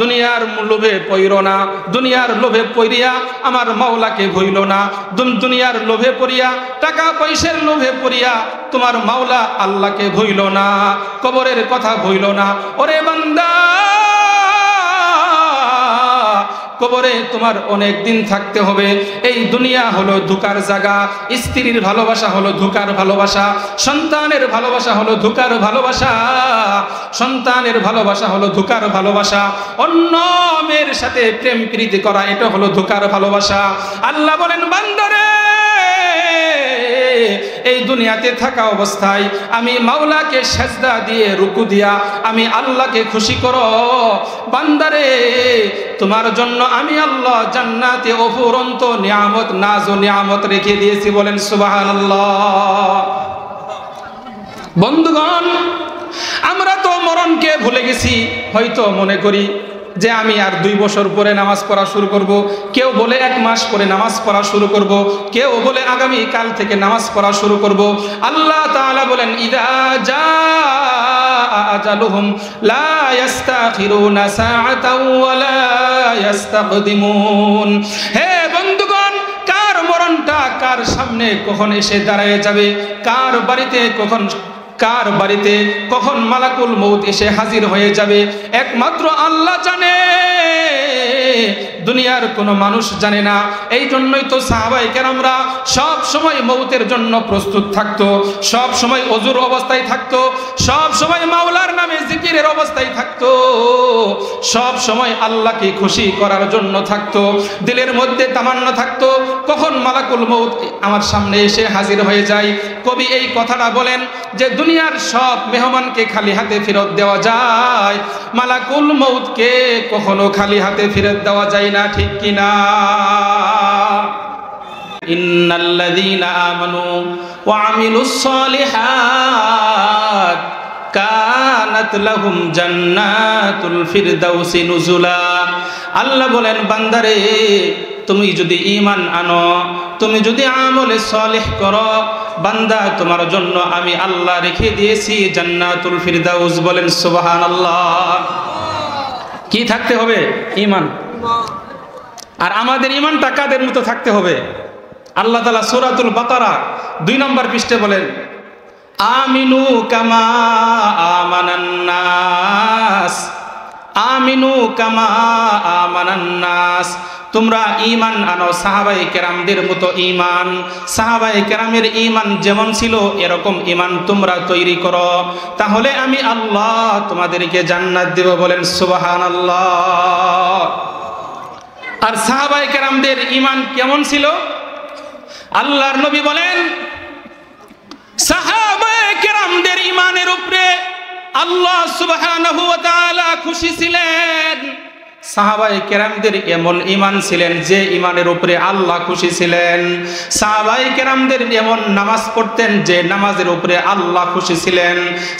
দুনিয়ার লোভে পইরো না, দুনিয়ার লোভে পইরিয়া আমার মাওলাকে ভুইল না, দুনিয়ার লোভে পড়িয়া টাকা পয়সার লোভে পড়িয়া তোমার মাওলা আল্লাহকে ভুইল না, কবরের কথা ভুইল না। ওরে বান্দা, কবরে তোমার অনেক দিন থাকতে হবে। এই দুনিয়া হলো ধোঁকার জায়গা। স্ত্রীর ভালোবাসা হলো ধোঁকার ভালোবাসা, সন্তানের ভালোবাসা হলো ধোঁকার ভালোবাসা, সন্তানের ভালোবাসা হলো ধোঁকার ভালোবাসা, অন্য মেয়ের সাথে প্রেম প্রীতি করা এটা হলো ধোঁকার ভালোবাসা। আল্লাহ বলেন বান্দারে, এই দুনিয়াতে থাকা অবস্থায় আমি মাওলাকে সেজদা দিয়ে রুকু দিয়া আমি আল্লাহকে খুশি করো। বান্দারে, তোমার জন্য আমি আল্লাহ জান্নাতে অফুরন্ত নিয়ামত, নাজ ও নিয়ামত রেখে দিয়েছি। বলেন সুবহানাল্লাহ। বন্ধুগণ, আমরা তো মরণকে ভুলে গেছি। হয়তো মনে করি যে আমি আর 2 বছর পরে নামাজ পড়া শুরু করব, কেউ বলে 1 মাস পরে নামাজ পড়া শুরু করব, কেউ বলে আগামী কাল থেকে নামাজ পড়া শুরু করব। আল্লাহ তাআলা বলেন ইদা জাআ আজালুহুম লা ইস্তাখিরুনা সাআতাও ওয়া লা ইস্তাকদিমুন। হে বন্ধুগণ, কার মরণটা কার সামনে কখন এসে দাঁড়ায় যাবে, কার বাড়িতে কখন মালাকুল মউত এসে হাজির হয়ে যাবে, একমাত্র আল্লাহ জানে, দুনিয়ার কোনো মানুষ জানে না। এই জন্যই তো সাহাবায়ে কেরামরা সব সময় মউতের জন্য প্রস্তুত থাকতো, সব সময় ওযুর অবস্থায় থাকতো, সব সময় মাওলার নামে জিকিরের অবস্থায় থাকতো, সব সময় আল্লাহকে খুশি করার জন্য থাকতো। দিলের মধ্যে তামান্না থাকতো কখন মালাকুল মউত আমার সামনে এসে হাজির হয়ে যায়। কবি এই কথাটা বলেন যে দুনিয়ার সব মেহমানকে খালি হাতে ফেরত দেওয়া যায়, মালাকুল মউতকে কখনো খালি হাতে ফেরত দেওয়া যায় না, ঠিক কিনা? ইন্নাল্লাযীনা আমানু ওয়া আমিলুস সালিহাত কানাত লাহুম জান্নাতুল ফিরদাউসি নুজুলা। আল্লাহ বলেন বান্দারে, তুমি যদি ঈমান আনো, তুমি যদি আমলে সালেহ করো, বান্দা তোমার জন্য আমি আল্লাহ রেখে দিয়েছি জান্নাতুল ফিরদাউস। বলেন সুবহানাল্লাহ। কি থাকতে হবে? ঈমান। আর আমাদের ঈমানটা কাদের মতো থাকতে হবে? আল্লাহ তাআলা সূরাতুল বাকারা 2 নম্বর পৃষ্ঠাে বলেন আমিনু কামা আমানান নাস, আমিনু কামা আমানান নাস। তোমরা ঈমান আনো সাহাবায়ে কেরামদের মতো ঈমান। সাহাবায়ে কেরামের ঈমান যেমন ছিল এরকম ঈমান তোমরা তৈরি করো, তাহলে আমি আল্লাহ তোমাদেরকে জান্নাত দেব। বলেন সুবহানাল্লাহ। আর সাহাবায়ে কেরামদের ঈমান কেমন ছিল? আল্লাহর নবী বলেন সাহাবায়ে কেরামদের ঈমানের উপরে আল্লাহ সুবহানাহু ওয়া তাআলা খুশি ছিলেন। সাহাবায়ে কেরামদের এমন ঈমান ছিলেন যে ঈমানের উপরে আল্লাহ খুশি ছিলেন। সাহাবায়ে কেরামদের এমন নামাজ পড়তেন যে নামাজের উপরে আল্লাহ খুশি ছিলেন।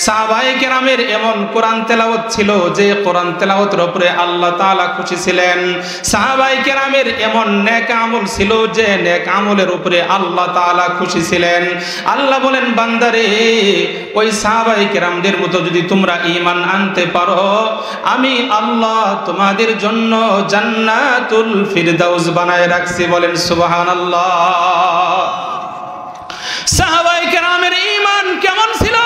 সাহাবায়ে কেরামের এমন কোরআন তেলাওয়াত ছিল যে কোরআন তেলাওয়াতের উপরে আল্লাহ তাআলা খুশি ছিলেন। সাহাবায়ে কেরামের এমন নেক আমল ছিল যে নেক আমলের উপরে আল্লাহ তাআলা খুশি ছিলেন। আল্লাহ বলেন বান্দারে, ওই সাহাবায়ে কেরামদের মতো যদি তোমরা ঈমান আনতে পারো, আমি আল্লাহ তোমাদের জন্য জান্নাতুল ফিরদাউস বানায় রাখছি। বলেন সুবহানাল্লাহ। সাহাবায়ে কেরামের ঈমান কেমন ছিল?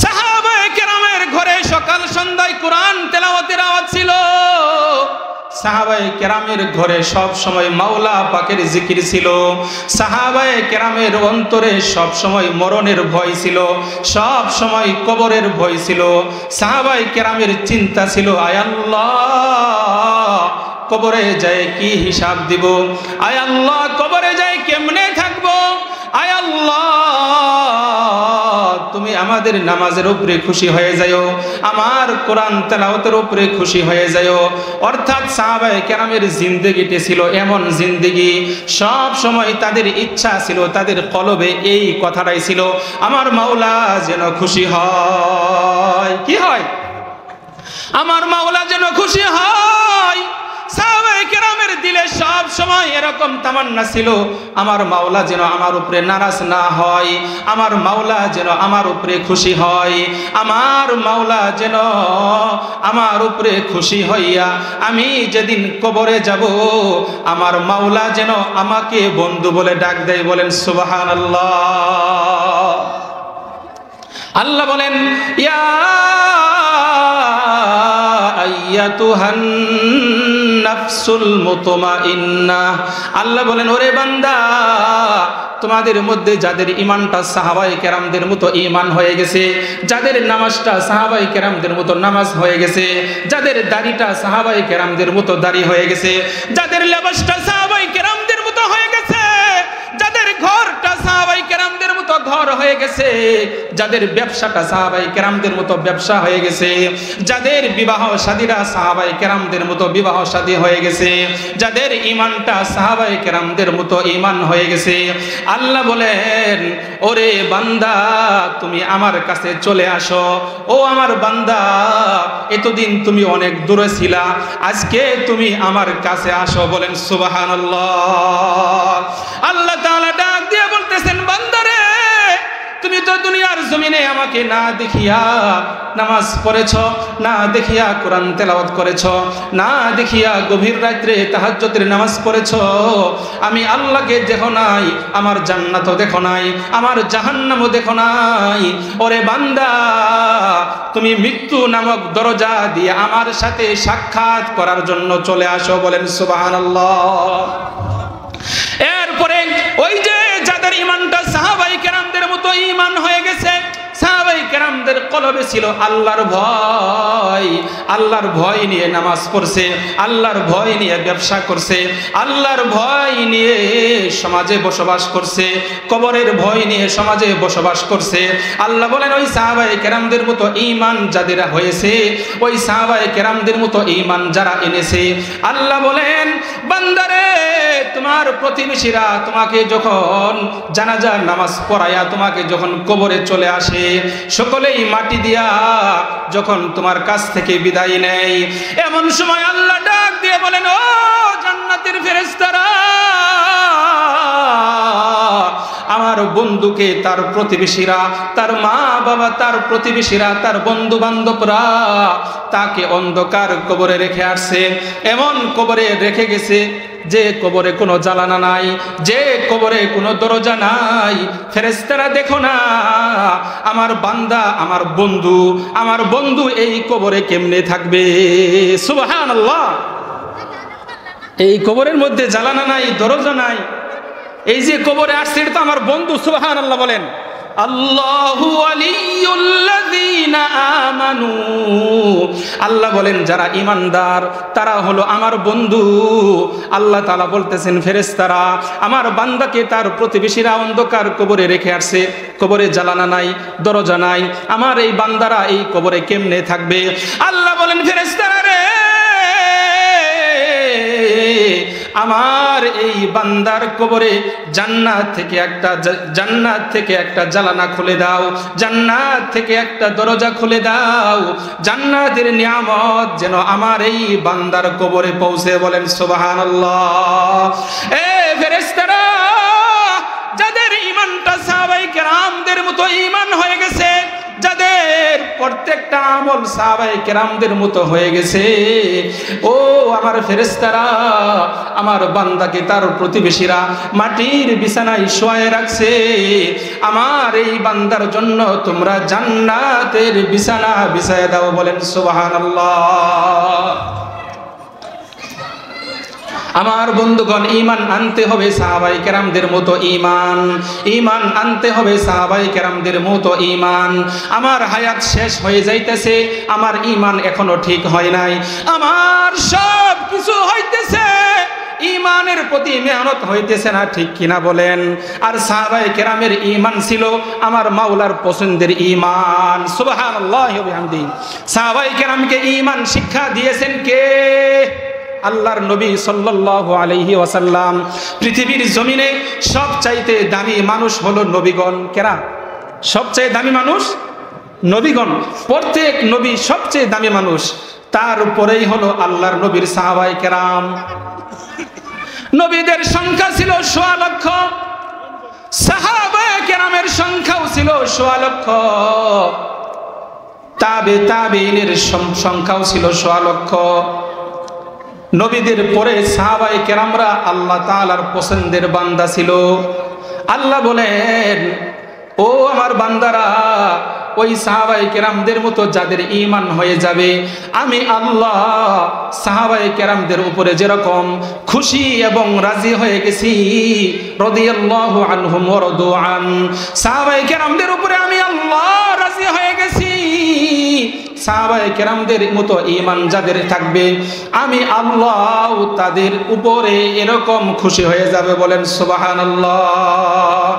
সাহাবায়ে কেরামের ঘরে সকাল সন্ধ্যায় কোরআন তেলাওয়াতের আওয়াজ ছিল। সাহাবায়ে কেরামের ঘরে সব সময় মাওলা পাকের জিকির ছিল। সাহাবায়ে কেরামের অন্তরে সব সময় মরণের ভয় ছিল, সব সময় কবরের ভয় ছিল। সাহাবায়ে কেরামের চিন্তা ছিল, আয় আল্লাহ কবরে যায় কি হিসাব দিব, আয় আল্লাহ কবরে যায় কেমনে থাকবো, আয় আল্লাহ তুমি আমাদের নামাজের উপরে খুশি হয়ে যাও, আমার কোরআন তেলাওয়াতের উপরে খুশি হয়ে যাও। অর্থাৎ সাহাবায়ে কেরামের জিন্দেগিতে ছিল এমন জিন্দেগি, সব সময় তাদের ইচ্ছা ছিল, তাদের কলবে এই কথাটাই ছিল, আমার মাওলা যেন খুশি হয়। কি হয়? আমার মাওলা যেন খুশি হয়। সাহাবায়ে কেরামের দিলে দিলে সব সময় এরকম তামান্না ছিল, আমার মাওলা যেন আমার উপরে নারাজ না হয়, আমার মাওলা যেন আমার উপরে খুশি হয়, আমার মাওলা যেন আমার উপরে খুশি হইয়া আমি যেদিন কবরে যাব আমার মাওলা যেন আমাকে বন্ধু বলে ডাক দেয়। বলেন সুবহানাল্লাহ। আল্লাহ বলেন ইয়া আইয়াতুহান নাফসুল মুতমাইন্নাহ, আল্লাহ বলেন ওরে বান্দা, তোমাদের মধ্যে যাদের ঈমানটা সাহাবায়ে কেরামদের মতো ঈমান হয়ে গেছে, যাদের নামাজটা সাহাবায়ে কেরামদের মতো নামাজ হয়ে গেছে, যাদের দাড়িটা সাহাবায়ে কেরামদের মতো দাড়ি হয়ে গেছে, যাদের লেবাসটা সাহাবায়ে কেরামদের মতো হয়ে গেছে, যাদের ঘরটা সাহাবায়ে কেরামদের মতো ঘর হয়ে গেছে, যাদের ব্যবসাটা সাহাবায়ে কেরামদের মতো ব্যবসা হয়ে গেছে, যাদের বিবাহ শাদীরা সাহাবায়ে কেরামদের মতো বিবাহ শাদী হয়ে গেছে, যাদের ঈমানটা সাহাবায়ে কেরামদের মতো ঈমান হয়ে গেছে, আল্লাহ বলেন ওরে বান্দা তুমি আমার কাছে চলে আসো। ও আমার বান্দা, এতদিন তুমি অনেক দূরে ছিলা, আজকে তুমি আমার কাছে আসো। বলেন সুবহানাল্লাহ। আল্লাহ তাআলা ডাক দিয়ে বলতেছেন বান্দারে, তুমি তো দুনিয়ার জমিনে আমাকে না দেখিয়া নামাজ পড়েছ, না দেখিয়া কোরআন তেলাওয়াত করেছ, না দেখিয়া গভীর রাত্রে তাহাজ্জুদের নামাজ পড়েছ। আমি আল্লাহকে দেখো নাই, আমার জান্নাতও দেখো নাই, আমার জাহান্নামও দেখো নাই। ওরে বান্দা, তুমি মৃত্যু নামক দরজা দিয়ে আমার সাথে সাক্ষাৎ করার জন্য চলে আসো। বলেন সুবহানাল্লাহ। এরপরে ওই যে যাদের ঈমানটা সাহাবায়ে কেরামদের মতো ঈমান হয়ে গেছে, সাহাবায়ে কেরামদের কলবে ছিল আল্লাহর ভয়, আল্লাহর ভয় নিয়ে নামাজ পড়ছে, আল্লাহর ভয় নিয়ে ব্যবসা করছে, আল্লাহর ভয় নিয়ে সমাজে বসবাস করছে, কবরের ভয় নিয়ে সমাজে বসবাস করছে। আল্লাহ বলেন ওই সাহাবায়ে কেরামদের মতো ঈমান যাদের হয়েছে, ওই সাহাবায়ে কেরামদের মতো ঈমান যারা এনেছে, আল্লাহ বলেন বান্দারে তোমার প্রতিবেশীরা তোমাকে যখন জানাজার নামাজ পড়ায়া তোমাকে যখন কবরে চলে আসে, সকলেই মাটি দিয়া যখন তোমার কাছ থেকে বিদায় নেয়, এমন সময় আল্লাহ ডাক দিয়ে বলেন ও জান্নাতের ফেরেশতারা, আমার বন্ধুকে তার প্রতিবেশীরা, তার মা বাবা, তার প্রতিবেশীরা, তার বন্ধু বান্ধবরা তাকে অন্ধকার কবরে রেখে আসছে, এমন কবরে রেখে গেছে যে কবরে কোনো জ্বালানা নাই, যে কবরে কোনো দরজা নাই। ফেরেশতারা দেখো না আমার বান্দা, আমার বন্ধু এই কবরে কেমনে থাকবে। সুবহানাল্লাহ। এই কবরের মধ্যে জ্বালানা নাই, দরজা নাই, এই যে কবরে আসছে এটা তো আমার বন্ধু। সুবহানাল্লাহ বলেন। আল্লাহু ওয়ালিয়ুল্লাযীনা আমানু, আল্লাহ বলেন যারা ঈমানদার তারা হলো আমার বন্ধু। আল্লাহ তাআলা বলতেছেন ফেরেশতারা আমার বান্দাকে তার প্রতিবেশীরা অন্ধকার কবরে রেখে আসছে, কবরে জ্বালানা নাই, দরজা নাই, আমার এই বান্দারা এই কবরে কেমনে থাকবে? আল্লাহ বলেন ফেরেশতারা রে, আমার এই বান্দার কবরে জান্নাত থেকে একটা জানালা খুলে দাও, জান্নাত থেকে একটা দরজা খুলে দাও, জান্নাতের নিয়ামত যেন আমার এই বান্দার কবরে পৌঁছে। বলেন সুবহানাল্লাহ। এ ফেরেশতারা, যাদের ঈমানটা সাহাবায়ে কেরামদের মতো ঈমান হয়ে গেছে, যাদের প্রত্যেকটা আমল সাহাবায়ে কেরামদের মতো হয়ে গেছে, ও আমার ফেরেশতারা, আমার বান্দাকে তার প্রতিবেশীরা মাটির বিছানায় শোয়ায় রাখছে, আমার এই বান্দার জন্য তোমরা জান্নাতের বিছানা বিছায় দাও। বলেন সুবহানাল্লাহ। আমার বন্ধুগণ, ঈমান আনতে হবে সাহাবায়ে কেরামদের মতো ঈমান আনতে হবে সাহাবায়ে কেরামদের মতো ঈমান। আমার হায়াত শেষ হয়ে যাইতেছে, আমার ঈমান এখনো ঠিক হয় নাই, আমার সব কিছু হইতেছে, ঈমানের প্রতি মেহনত হইতেছে না, ঠিক কিনা বলেন? আর সাহাবায়ে কেরামের ঈমান ছিল আমার মাওলার পছন্দের ঈমান। সুবহানাল্লাহি ওয়া বিহামদিহি। সাহাবায়ে কেরামকে ঈমান শিক্ষা দিয়েছেন কে? আল্লাহর নবী সাল্লাল্লাহু আলাইহি ওয়াসাল্লাম। পৃথিবীর জমিনে সবচাইতে দামি মানুষ হলো নবীগণ। কেরা সবচেয়ে দামি মানুষ? নবীগণ। প্রত্যেক নবী সবচেয়ে দামি মানুষ, তারপরেই হলো আল্লাহর নবীর সাহাবায়ে কেরাম। নবীদের সংখ্যা ছিল ১৬ লক্ষ, সাহাবায়ে কেরামের সংখ্যাও ছিল ১৬ লক্ষ, তাবেঈনের সংখ্যাও ছিল ১৬ লক্ষ। নবীদের পরে সাহাবায়ে কেরামরা আল্লাহ তাআলার পছন্দের বান্দা ছিল। আল্লাহ বলেন, ও আমার বান্দারা, ওই সাহাবায়ে কেরামদের মতো যাদের ঈমান হয়ে যাবে, আমি আল্লাহ সাহাবায়ে কেরামদের উপরে যেরকম খুশি এবং রাজি হয়ে গেছি, রাদিয়াল্লাহু আনহুম ওয়া রাদু আন, সাহাবায়ে কেরামদের উপরে আমি আল্লাহ রাজি হয়ে গেছি। সাহাবায়ে কেরামদের মতো ঈমান যাদের থাকবে, আমি আল্লাহ তাদের উপরে এরকম খুশি হয়ে যাবে। বলেন সুবহানাল্লাহ।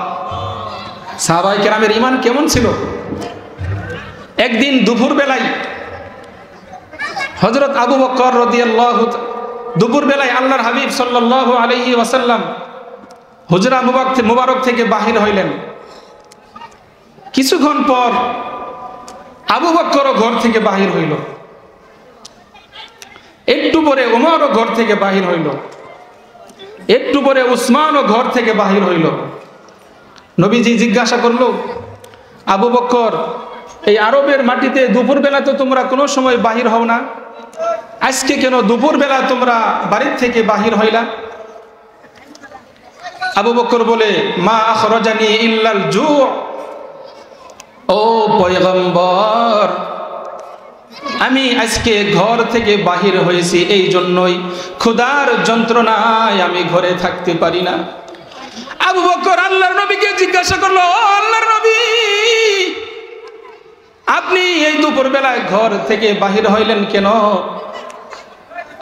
সাহাবায়ে কেরামের ঈমান কেমন ছিল? একদিন দুপুর বেলায় হযরত আবু বকর রাদিয়াল্লাহু, দুপুর বেলায় আল্লাহর হাবিব সাল্লাল্লাহু আলাইহি ওয়াসাল্লাম হুজরা মুবারক থেকে বাহির হইলেন। কিছুক্ষণ পর আবু বকরও ঘর থেকে বাহির হইল, একটু পরে ওমরও ঘর থেকে বাহির হইল, একটু পরে উসমানও ঘর থেকে বাহির হইল। নবীজি জিজ্ঞাসা করলো, আবু বকর, এই আরবের মাটিতে দুপুর বেলা তো তোমরা কোনো সময় বাহির হও না, আজকে কেন দুপুর বেলা তোমরা বাড়ির থেকে বাহির হইলা? আবু বকর বলে, মা আখরাজানি ইল্লাল জু', ও পয়গম্বর, আমি আজকে ঘর থেকে বাহির হয়েছি এই জন্যই, ক্ষুধার যন্ত্রণায় আমি ঘরে থাকতে পারি না। আবু বকর আল্লাহর নবীকে জিজ্ঞাসা করলো, ও আল্লাহর নবী, আপনি এই দুপুর বেলায় ঘর থেকে বাহির হইলেন কেন?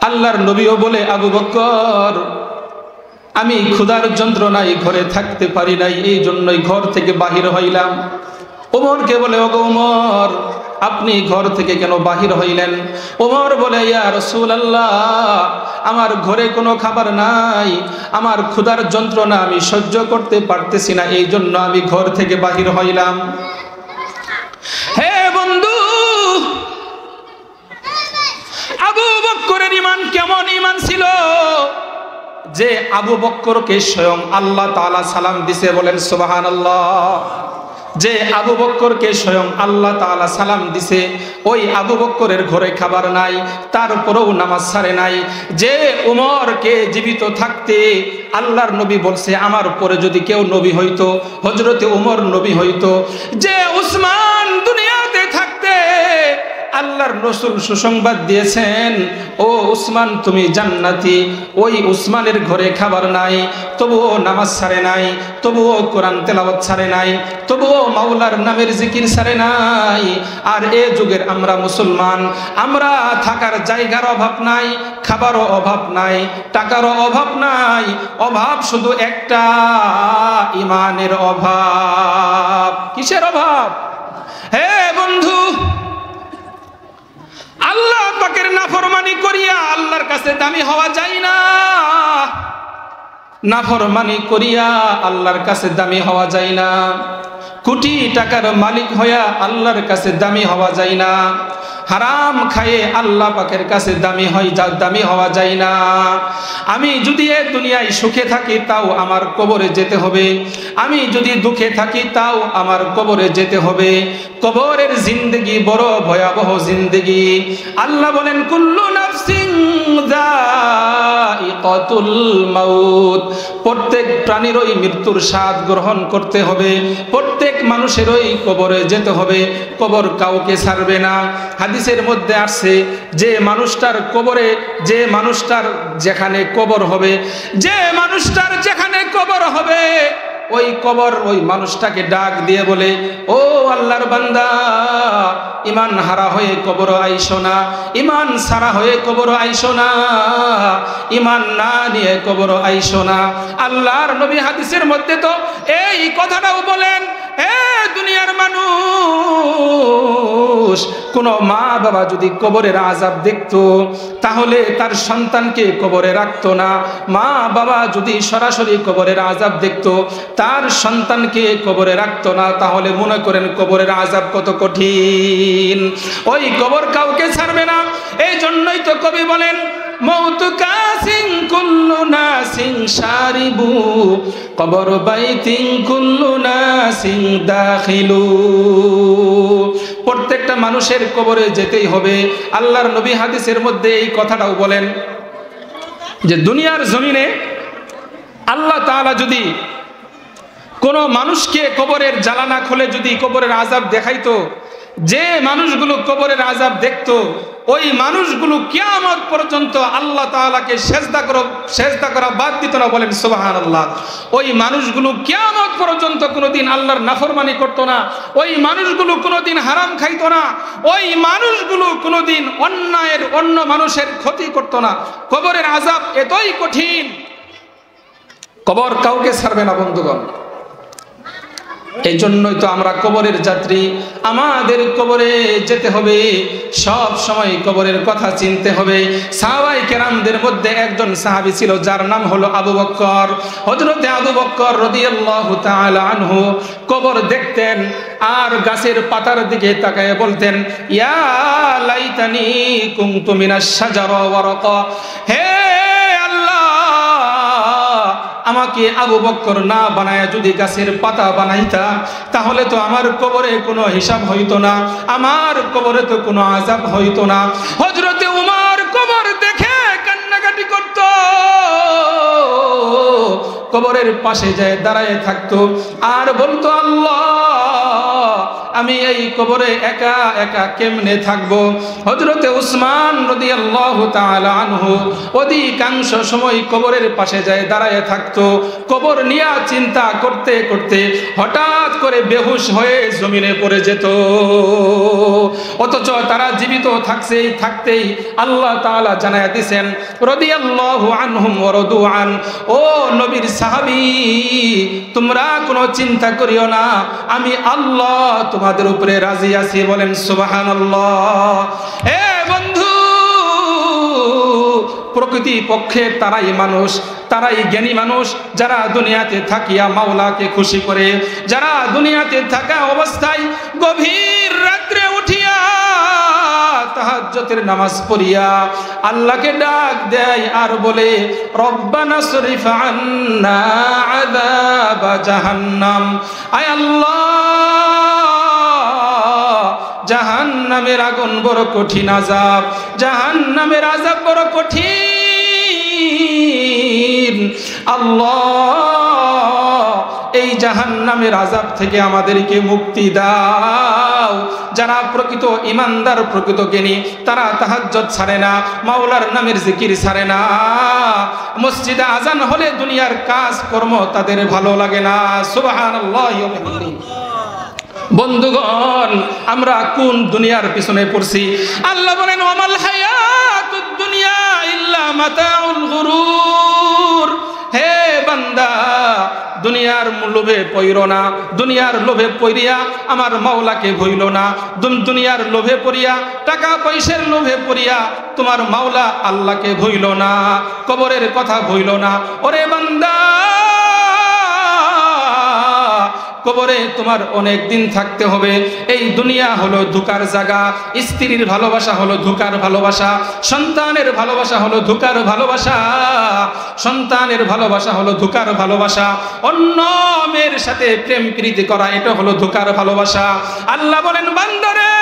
আল্লাহর নবীও বলে, আবু বকর, আমি ক্ষুধার যন্ত্রণায় ঘরে থাকতে পারি নাই, এই জন্যই ঘর থেকে বাহির হইলাম। ওমরকে বলে, ওগো ওমর, আপনি ঘর থেকে কেন বাহির হইলেন? ওমর বলে, ইয়া রাসূলুল্লাহ, আমার ঘরে কোনো খাবার নাই, আমার ক্ষুধার যন্ত্রণা আমি সহ্য করতে পারতেছি না, এই জন্য আমি ঘর থেকে বাহির হইলাম। হে বন্ধু, আবু বকরের ঈমান কেমন ঈমান ছিল যে আবু বকরকে স্বয়ং আল্লাহ তাআলা সালাম দিছে। বলেন সুবহানাল্লাহ। যে আবু বকরকে স্বয়ং আল্লাহ তাআলা সালাম দিছে, ওই আবু বকরের ঘরে খাবার নাই, তারপরেও নামাজ ছাড়ে নাই। যে উমরকে জীবিত থাকতে আল্লাহর নবী বলছে, আমার পরে যদি কেউ নবী হইতো, হযরতে উমর নবী হইতো। যে উসমান দুনিয়াতে থাকতে আল্লাহর রাসূল সুসংবাদ দিয়েছেন, ও উসমান তুমি জান্নাতি, ওই উসমানের ঘরে খাবার নাই, তবুও নামাজ ছাড়ে নাই, তবুও কোরআন তেলাওয়াত ছাড়ে নাই, তবুও মাওলার নামের জিকির ছাড়ে নাই। আর এ যুগের আমরা মুসলমান, আমরা থাকার জায়গার অভাব নাই, খাবারও অভাব নাই, টাকারও অভাব নাই, অভাব শুধু একটা, ঈমানের অভাব। কিসের অভাব? হে বন্ধু, আল্লাহ পাকের নাফরমানি করিয়া আল্লাহর কাছে দামি হওয়া যায় না। নাফরমানি করিয়া আল্লাহর কাছে দামি হওয়া যায় না। কোটি টাকার মালিক হইয়া আল্লাহর কাছে দামি হওয়া যায় না। হারাম খায়ে আল্লাহ পাকের কাছে দামি হওয়া যায় না। আমি যদি এই দুনিয়ায় সুখে থাকি তাও আমার কবরে যেতে হবে, আমি যদি দুঃখে থাকি তাও আমার কবরে যেতে হবে। কবরের জিন্দেগি বড় ভয়াবহ জিন্দেগি। আল্লাহ বলেন, কুল্লু নাফসিন যায়িকাতুল মাউত, প্রত্যেক প্রাণীরই মৃত্যুর স্বাদ গ্রহণ করতে হবে, প্রত্যেক মানুষেরই কবরে যেতে হবে, কবর কাউকে ছাড়বে না। হাদিসের মধ্যে আসছে, যে মানুষটার কবরে, যে মানুষটার যেখানে কবর হবে, যে মানুষটার যেখানে কবর হবে, ওই কবর ওই মানুষটাকে ডাক দিয়ে বলে, ও আল্লাহর বান্দা, ঈমান হারা হয়ে কবর আইসো না, ঈমান সারা হয়ে কবর আইসো না, ঈমান না নিয়ে কবর আইসো না। আল্লাহর নবী হাদিসের মধ্যে তো এই কথাটাও বলেন, হে দুনিয়ার মানুষ, কোন মা বাবা যদি কবরের আযাব দেখতো তাহলে তার সন্তানকে কবরে রাখতো না। মা বাবা যদি সরাসরি কবরের আযাব দেখতো তার সন্তানকে কবরে রাখতো না। তাহলে মনে করেন কবরের আযাব কত কঠিন। ওই কবর কাউকে ছাড়বে না। এই জন্যই তো কবি বলেন, মউত কাসিং কুল্লু নাসিং শারিবু কবর বাইতিং কুল্লু নাসিং দাখিলু। প্রত্যেকটা মানুষের কবরে যেতেই হবে। আল্লাহর নবী হাদিসের মধ্যে এই কথাটাও বলেন যে দুনিয়ার জমিনে আল্লাহ তাআলা যদি কোনো মানুষকে কবরের জ্বালানা খুলে যদি কবরের আযাব দেখাইতো, যে মানুষগুলো কবরের আযাব দেখতো ওই মানুষগুলো কিয়ামত পর্যন্ত আল্লাহ তাআলাকে সেজদা করা বাদ দিত না। বলেন সুবহানাল্লাহ। ওই মানুষগুলো কিয়ামত পর্যন্ত কোনোদিন আল্লাহর নাফরমানি করতো না, ওই মানুষগুলো কোনোদিন হারাম খাইতো না, ওই মানুষগুলো কোনোদিন অন্যায়ের অন্য মানুষের ক্ষতি করতো না। কবরের আযাব এতই কঠিন, কবর কাউকে ছাড়বে না বন্ধুগণ। এই জন্যই তো আমরা কবরের যাত্রী, আমাদের কবরে যেতে হবে, সব সময় কবরের কথা চিনতে হবে। সাহাবায়ে কেরামদের মধ্যে একজন সাহাবী ছিল যার নাম হলো আবু বকর। হযরতে আবু বকর রাদিয়াল্লাহু তাআলা আনহু কবর দেখতেন আর গাছের পাতার দিকে তাকায় বলতেন, ইয়া লাইতানি কুনতু মিনাশ শাজারা ওয়ারাকা, হে আমাকে আবু বকর না বানায়া যদি গাছের পাতা বানাইতা তাহলে তো আমার কবরে কোনো হিসাব হইতো না, আমার কবরে তো কোনো আযাব হইতো না। হযরতে উমর কবর দেখে কান্নাকাটি করত, কবরের পাশে যায় দাঁড়ায় থাকতো আর বলতো, আল্লাহ আমি এই কবরে একা একা কেমনে থাকবো। হযরতে উসমান রাদিয়াল্লাহু তাআলা আনহু অধিকাংশ সময় কবরের পাশে যায় দাঁড়ায় থাকতো। কবর নিয়ে চিন্তা করতে করতে হঠাৎ করে বেহুশ হয়ে জমিনে পড়ে যেত। অথচ তারা জীবিত থাকতেই আল্লাহ তাআলা জানায়া দিয়েছেন, রাদিয়াল্লাহু আনহুম ওয়া রাদু আন, ও নবীর সাহাবী তোমরা কোনো চিন্তা করিও না, আমি আল্লাহ তোমাদের উপরে রাজি আছি। বলেন সুবহানাল্লাহ। এ বন্ধু, প্রকৃতি পক্ষে তারাই মানুষ, তারাই জ্ঞানী মানুষ যারা দুনিয়াতে থাকিয়া মাওলাকে খুশি করে, যারা দুনিয়াতে থাকা অবস্থায় গভীর রাত্রে উঠিয়া তাহাজ্জুদের নামাজ পড়িয়া আল্লাহকে ডাক দেয় আর বলে, রব্বানা সরিফ আন্না আযাব জাহান্নাম, আয় আল্লাহ জাহান্নামের আগুন বড় কঠিন আযাব, জাহান্নামের আযাব বড় কঠিন, আল্লাহ এই জাহান্নামের আযাব থেকে আমাদেরকে মুক্তি দাও। যারা প্রকৃত ঈমানদার, প্রকৃত জ্ঞানী, তারা তাহাজ্জুদ ছাড়ে না, মাওলার নামের জিকির ছাড়ে না। মসজিদে আজান হলে দুনিয়ার কাজ কর্ম তাদের ভালো লাগে না। সুবহানাল্লাহি ওয়া বিহামদিহি। বন্ধুগণ, আমরা কোন দুনিয়ার পিছনে পড়ছি? আল্লাহ বলেন, ওয়ামাল হায়াতুদ দুনিয়া ইল্লা মাতাউল গুরুর। হে বান্দা, দুনিয়ার লোভে পড়িও না, দুনিয়ার লোভে পড়িয়া আমার মাওলাকে ভুইল না, দুনিয়ার লোভে পড়িয়া টাকা পয়সার লোভে পড়িয়া তোমার মাওলা আল্লাহকে ভুইল না, কবরের কথা ভুইল না। ওরে বান্দা, কবরে তোমার অনেক দিন থাকতে হবে। এই দুনিয়া হলো ধোঁকার জায়গা। স্ত্রীর ভালোবাসা হলো ধোঁকার ভালোবাসা, সন্তানের ভালোবাসা হলো ধোঁকার ভালোবাসা, সন্তানের ভালোবাসা হলো ধোঁকার ভালোবাসা, অন্য মেয়ের সাথে প্রেম প্রীতি করা এটা হলো ধোঁকার ভালোবাসা। আল্লাহ বলেন, বান্দারে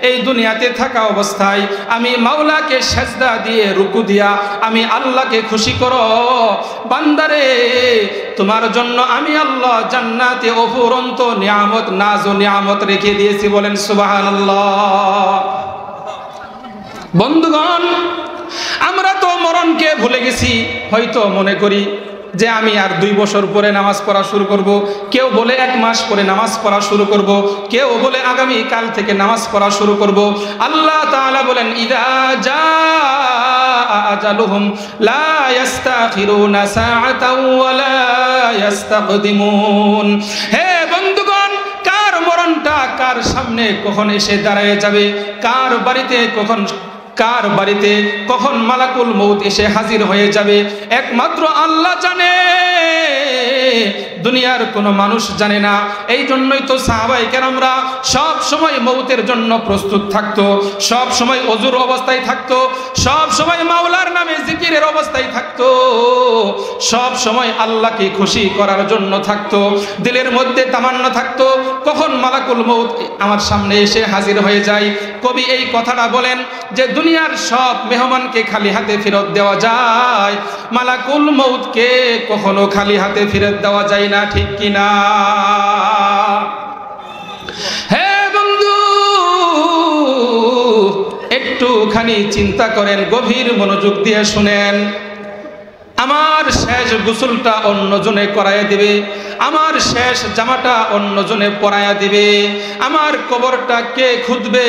এই দুনিয়াতে থাকা অবস্থায় আমি মাওলাকে সেজদা দিয়ে রুকু দিয়া আমি আল্লাহকে খুশি করো। বান্দারে তোমার জন্য আমি আল্লাহ জান্নাতে অফুরন্ত নিয়ামত, নাজ ও নিয়ামত রেখে দিয়েছি। বলেন সুবহানাল্লাহ। বন্ধুগণ, আমরা তো মরণকে ভুলে গেছি। হয়তো মনে করি যে আমি আর 2 বছর পরে নামাজ পড়া শুরু করব, কেউ বলে 1 মাস পরে নামাজ পড়া শুরু করব, কেউ বলে আগামী কাল থেকে নামাজ পড়া শুরু করব। আল্লাহ তাআলা বলেন, ইযা জাআ আজালুহুম লা ইস্তাখিরুনা সাআতাও ওয়া লা ইস্তাকদিমুন। হে বন্ধুগণ, কার মরণটা কার সামনে কখন এসে দাঁড়ায় যাবে, কার বাড়িতে কখন কার বাড়িতে কখন মালাকুল মউত এসে হাজির হয়ে যাবে একমাত্র আল্লাহ জানে, দুনিয়ার কোনো মানুষ জানে না। এই জন্যই তো সাহাবায়ে কেরামরা সব সময় মউতের জন্য প্রস্তুত থাকতো, সব সময় ওযুর অবস্থায় থাকতো, সব সময় মাওলার নামে জিকিরের অবস্থায় থাকতো, সব সময় আল্লাহকে খুশি করার জন্য থাকতো। দিলের মধ্যে তামান্না থাকতো কখন মালাকুল মউত আমার সামনে এসে হাজির হয়ে যায়। কবি এই কথাটা বলেন যে দুনিয়ার সব মেহমানকে খালি হাতে ফেরত দেওয়া যায়, মালাকুল মউতকে কখনো খালি হাতে ফেরত দেওয়া যায় না, ঠিক কিনা? হে বন্ধু, একটুখানি চিন্তা করেন, গভীর মনোযোগ দিয়ে শুনেন। আমার শেষ গোসলটা অন্যজনে করাইয়া দিবে, আমার শেষ জামাটা অন্যজনে পরাইয়া দিবে, আমার কবরটা কে খুঁজবে,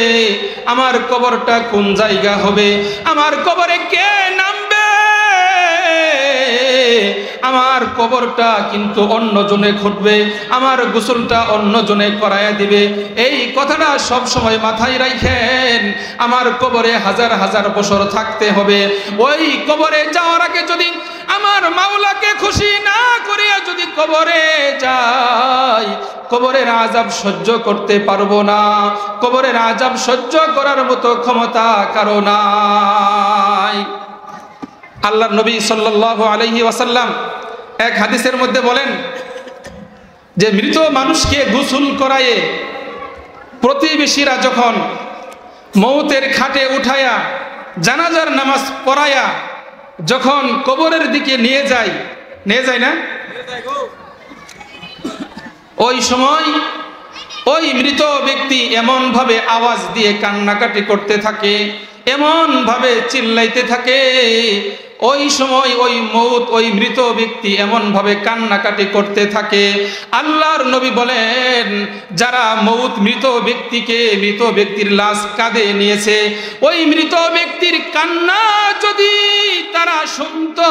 আমার কবরটা কোন জায়গা হবে, আমার কবরে কে নামবে, আমার কবরটা কিন্তু অন্যজনে খুঁজবে, আমার গোসলটা অন্যজনে করাইয়া দিবে। এই কথাটা সব সময় মাথায় রাখেন। আমার কবরে হাজার হাজার বছর থাকতে হবে। ওই কবরে যাওয়ার আগে যদি আমার মাওলাকে খুশি না করিয়া যদি কবরে যাই, কবরের আযাব সহ্য করতে পারবো না। কবরের আযাব সহ্য করার মতো ক্ষমতা কারো নাই। আল্লাহর নবী সাল্লাল্লাহু আলাইহি ওয়াসাল্লাম এক হাদিসের মধ্যে বলেন যে মৃত মানুষকে গোসল করায়ে প্রতিবেশীরা যখন মউতের খাটে উঠায়া জানাজার নামাজ পড়ায়া যখন কবরের দিকে নিয়ে যায় না, ওই সময় ওই মৃত ব্যক্তি এমন ভাবে আওয়াজ দিয়ে কান্নাকাটি করতে থাকে, এমন ভাবে চিল্লাইতে থাকে, ওই সময় ওই মৃত ব্যক্তি এমন ভাবে কান্নাকাটি করতে থাকে। আল্লাহর নবী বলেন যারা মৃত ব্যক্তির লাশ কাঁধে নিয়েছে, ওই মৃত ব্যক্তির কান্না যদি তারা শুনতো,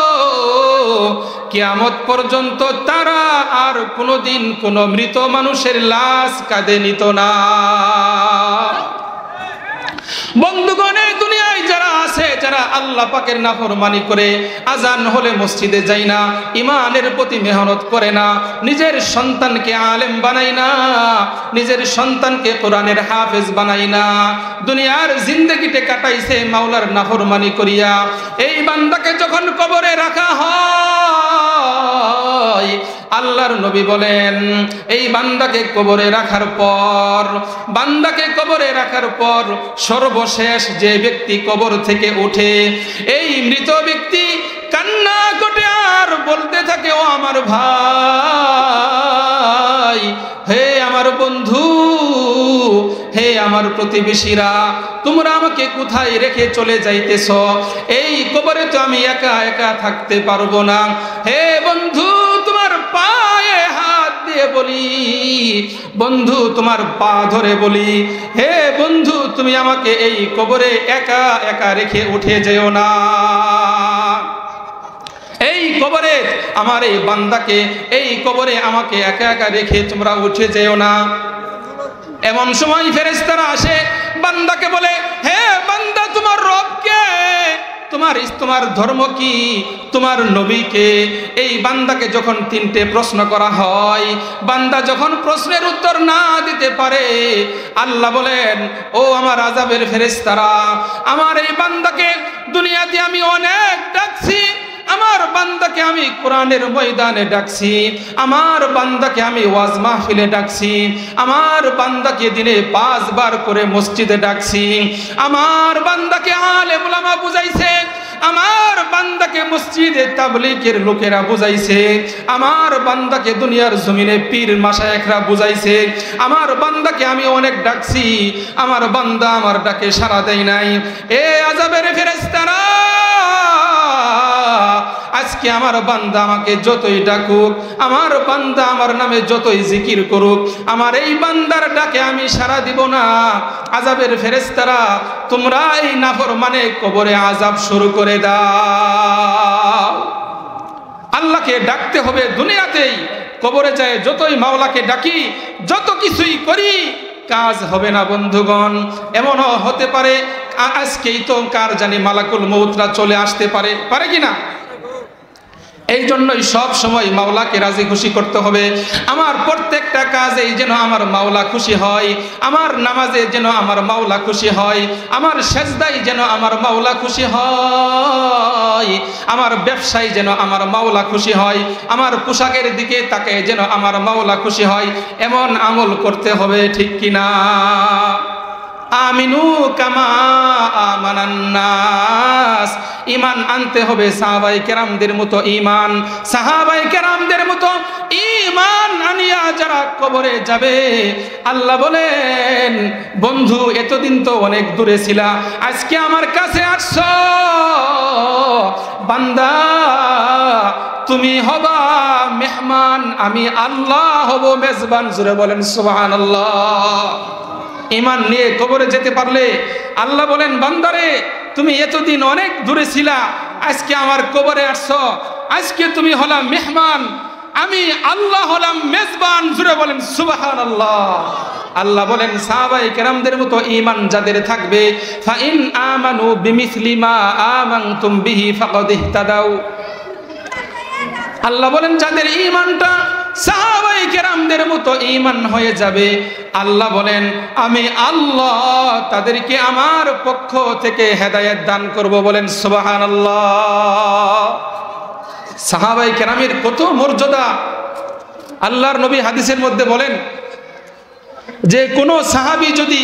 কিয়ামত পর্যন্ত তারা আর কোনোদিন কোনো মৃত মানুষের লাশ কাঁধে নিত না। বন্ধুগণ, এই দুনিয়ায় যারা আছে, যারা আল্লাহ পাকের নাফরমানি করে আজান হলে মসজিদে যায় না, ইমানের প্রতি মেহনত করে না, নিজের সন্তানকে আলেম বানায় না, নিজের সন্তানকে কোরআনের হাফেজ বানায় না, দুনিয়ার জিন্দেগিতে কাটাইছে মাওলার নাফরমানি করিয়া, এই বান্দাকে যখন কবরে রাখা হয়, আল্লাহর নবী বলেন এই বান্দাকে কবরে রাখার পর সর্বশেষ যে ব্যক্তি কবর থেকে উঠে, এই মৃত ব্যক্তি কান্না করে আর বলতে থাকে, ও আমার ভাই, হে আমার বন্ধু, হে আমার প্রতিবেশীরা, তোমরা আমাকে কোথায় রেখে চলে যাইতেছ? এই কবরে তো আমি একা একা থাকতে পারবো না। হে বন্ধু, তোমার পায়ে হাত দিয়ে বলি, বন্ধু তোমার পা ধরে বলি, হে বন্ধু তুমি আমাকে এই কবরে একা একা রেখে উঠে যেও না। এই কবরে আমার এই বান্দাকে, এই কবরে আমাকে একা একা রেখে তোমরা উঠে যেও না। এমন সময় ফেরেশতারা আসে, বান্দাকে বলে, হে বান্দা, তোমার রব কে, তোমার ধর্ম কি, তোমার নবী কে? এই বান্দাকে যখন তিনটে প্রশ্ন করা হয়, বান্দা যখন প্রশ্নের উত্তর না দিতে পারে, আল্লাহ বলেন, ও আমার আযাবের ফেরেশতারা, আমার এই বান্দাকে দুনিয়াতে আমি অনেক ডাকছি, আমার বান্দাকে আমি কোরআনের ময়দানে ডাকছি, আমার বান্দাকে আমি ওয়াজ মাহফিলে ডাকছি, আমার বান্দাকে দিনে 5 বার করে মসজিদে ডাকছি, আমার বান্দাকে আলেম উলামা বুঝাইছে, আমার বান্দাকে মসজিদে তাবলীগের লোকেরা বুঝাইছে, আমার বান্দাকে দুনিয়ার জমিনে পীর মাশায়েখরা বুঝাইছে, আমার বান্দাকে আমি অনেক ডাকছি, আমার বান্দা আমার ডাকে সাড়া দেয় নাই। এ আযাবের ফেরেশতারা, আজকে আমার বান্দা আমাকে যতই ডাকুক, আমার বান্দা আমার নামে যতই জিকির করুক, আমার এই বান্দার ডাকে আমি সাড়া দিব না। আযাবের ফেরেশতারা, তোমরা এই নাফরমানে কবরে আযাব শুরু করে দাও। আল্লাহকে ডাকতে হবে দুনিয়াতেই, কবরে যায় যতই মাওলাকে ডাকি, যত কিছুই করি, কাজ হবে না বন্ধুগণ। এমনও হতে পারে আজকেই তো কার জানি মালাকুল মউতরা চলে আসতে পারে, পারে কি না? এই জন্যই সব সময় মাওলাকে রাজি খুশি করতে হবে। আমার প্রত্যেকটা কাজেই যেন আমার মাওলা খুশি হয়, আমার নামাজে যেন আমার মাওলা খুশি হয়, আমার সেজদায় যেন আমার মাওলা খুশি হয়, আমার ব্যবসায় যেন আমার মাওলা খুশি হয়, আমার পোশাকের দিকে তাকে যেন আমার মাওলা খুশি হয়, এমন আমল করতে হবে, ঠিক কিনা? আমিনু কামা আমানান নাস, ঈমান আনতে হবে সাহাবায়ে কেরামদের মতো ঈমান, সাহাবায়ে কেরামদের মতো ঈমান আনিয়া যারা কবরে যাবে, আল্লাহ বলেন বন্ধু এতদিন তো অনেক দূরে ছিলা, আজকে আমার কাছে আসছো, বান্দা তুমি হবা মেহমান, আমি আল্লাহ হব মেজবান। জোরে বলেন সুবহানাল্লাহ। ঈমান নিয়ে কবরে যেতে পারলে আল্লাহ বলেন বান্দারে তুমি এতদিন অনেক দূরে ছিলা, আজকে আমার কবরে আসছো, আজকে তুমি হলা মেহমান, আমি আল্লাহ হলাম মেজবান। জোরে বলেন সুবহানাল্লাহ। আল্লাহ বলেন সাহাবায়ে কেরামদের মতো ঈমান যাদের থাকবে, ফা ইন আমানু বিমিসলি মা আমানতুম বিহি ফাকাদ ইহতাদাউ। আল্লাহ বলেন যাদের ঈমানটা সাহাবায়ে কেরামদের মতো ঈমান হয়ে যাবে, আল্লাহ বলেন আমি আল্লাহ তাদেরকে আমার পক্ষ থেকে হেদায়েত দান করব। বলেন সুবহানাল্লাহ। সাহাবায়ে কেরামের কত মর্যাদা! আল্লাহর নবী হাদিসের মধ্যে বলেন যে কোন সাহাবী যদি